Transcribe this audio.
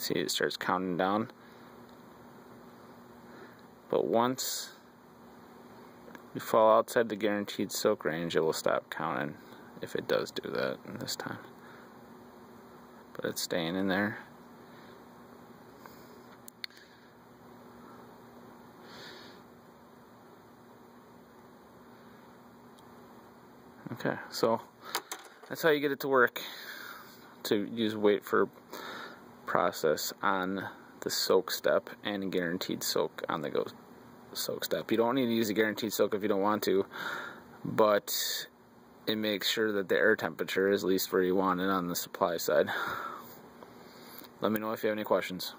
See, it starts counting down. But once you fall outside the guaranteed soak range, it will stop counting, if it does do that this time. But it's staying in there. Okay, so that's how you get it to work, to use wait for process on the soak step and guaranteed soak on the go soak step. You don't need to use the guaranteed soak if you don't want to, but it makes sure that the air temperature is at least where you want it on the supply side. Let me know if you have any questions.